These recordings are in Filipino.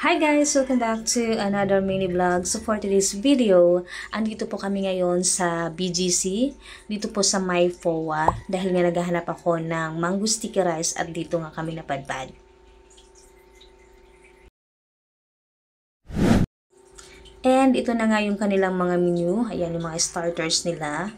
Hi guys! Welcome back to another mini vlog. So for today's video, andito po kami ngayon sa BGC, dito po sa May FOA, dahil nga naghahanap ako ng mango sticky rice at dito nga kami napadpad. And ito na nga yung kanilang mga menu. Ayan yung mga starters nila.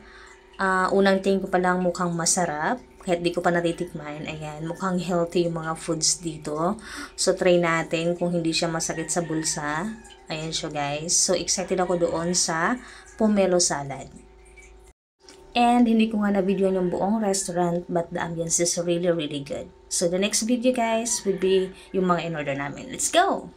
Unang tingin ko pa lang mukhang masarap. Kahit di ko pa natitikman. Ayan, mukhang healthy yung mga foods dito. So, try natin kung hindi siya masakit sa bulsa. Ayan siya guys. So, excited ako doon sa pomelo salad. And hindi ko nga na-videoan yung buong restaurant, but the ambience is really, really good. So, the next video guys would be yung mga in-order namin. Let's go!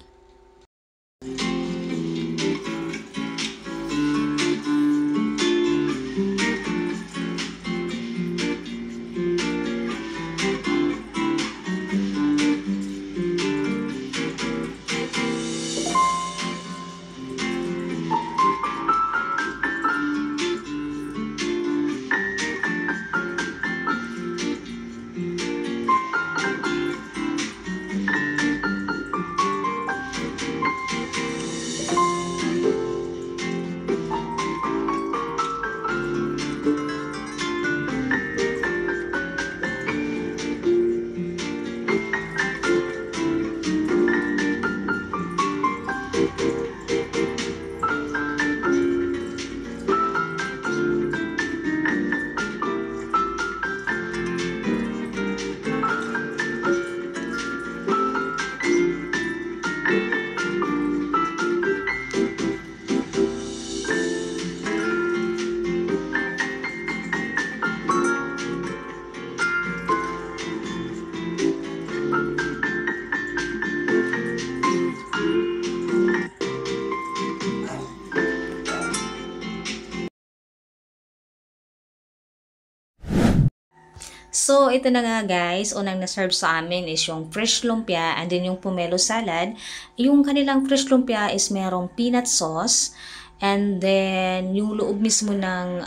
So, ito na nga guys, unang na-serve sa amin is yung fresh lumpia and then yung pomelo salad. Yung kanilang fresh lumpia is merong peanut sauce and then yung loob mismo ng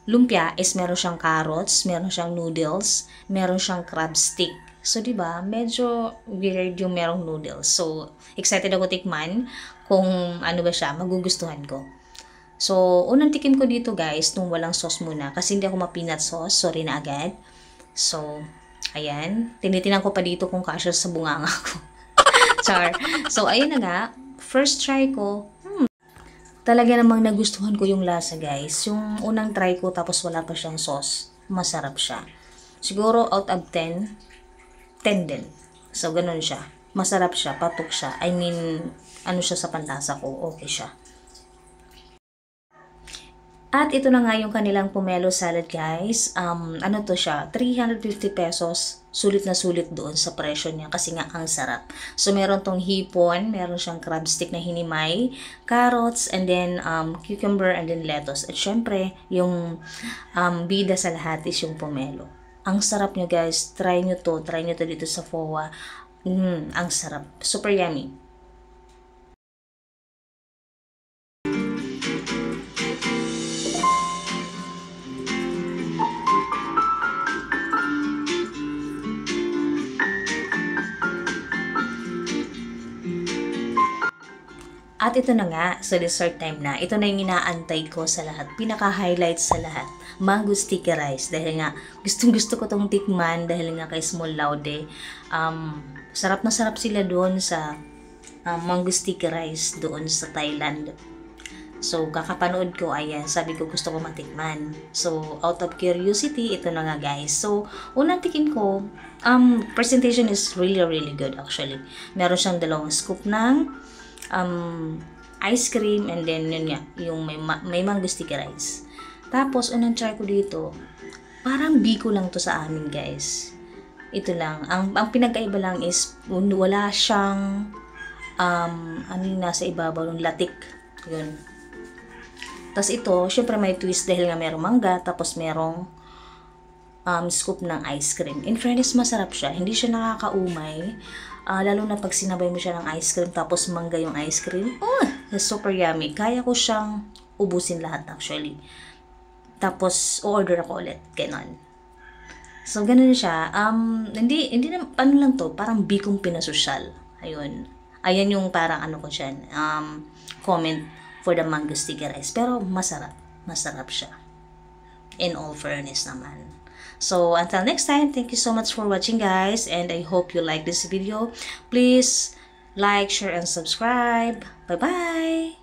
lumpia is meron siyang carrots, meron siyang noodles, meron siyang crab stick. So, di ba medyo weird yung merong noodles. So, excited ako tikman kung ano ba siya, magugustuhan ko. So, unang tikim ko dito guys, nung walang sauce muna. Kasi hindi ako ma-peanut sauce. Sorry na agad. So, ayan. Tinitinan ko pa dito kung kasya sa bunganga ko. Char. So, ayun na nga. First try ko. Talaga namang nagustuhan ko yung lasa guys. Yung unang try ko tapos wala pa siyang sauce. Masarap siya. Siguro out of 10, 10 din. So, ganun siya. Masarap siya. Patok siya. I mean, ano siya sa pantasa ko. Okay siya. At ito na nga yung kanilang pomelo salad guys. Ano to siya? 350 pesos. Sulit na sulit doon sa presyo niya kasi nga ang sarap. So meron tong hipon, meron siyang crab stick na hinimay, carrots, and then cucumber, and then lettuce. At syempre, yung bida sa lahat is yung pomelo. Ang sarap nyo guys. Try nyo to dito sa FOA. Ang sarap. Super yummy. At ito na nga, sa dessert time na, ito na yung inaantay ko sa lahat. Pinaka-highlight sa lahat, mango sticky rice. Dahil nga, gustong-gusto ko tong tikman dahil nga kay Small Laude. Sarap na sarap sila doon sa mango sticky rice doon sa Thailand. So, kakapanood ko, ayan, sabi ko gusto ko matikman. So, out of curiosity, ito na nga guys. So, unang tikim ko, presentation is really, really good actually. Meron siyang 2 scoop ng ice cream and then yun nga, yung may mango sticky rice. Tapos, unang try ko dito, parang biko lang to sa amin guys. Ito lang. Ang pinagkaiba lang is, wala siyang, ano yung nasa ibabaw, yung latik. Yun. Tapos ito, syempre may twist dahil nga merong mangga, tapos merong scoop ng ice cream. In fairness, masarap siya. Hindi siya nakakaumay. Lalo na pag sinabay mo siya ng ice cream tapos mangga yung ice cream. Super yummy. Kaya ko siyang ubusin lahat actually. Tapos, order ako ulit. Ganon. So, ganun siya. Hindi na, ano lang to, parang bikong pinasosyal. Ayun. Ayan yung parang ano ko dyan, comment for the mango sticky rice. Pero masarap. Masarap siya. In all fairness naman. So, until next time, thank you so much for watching, guys. And I hope you like this video. Please like, share, and subscribe. Bye-bye!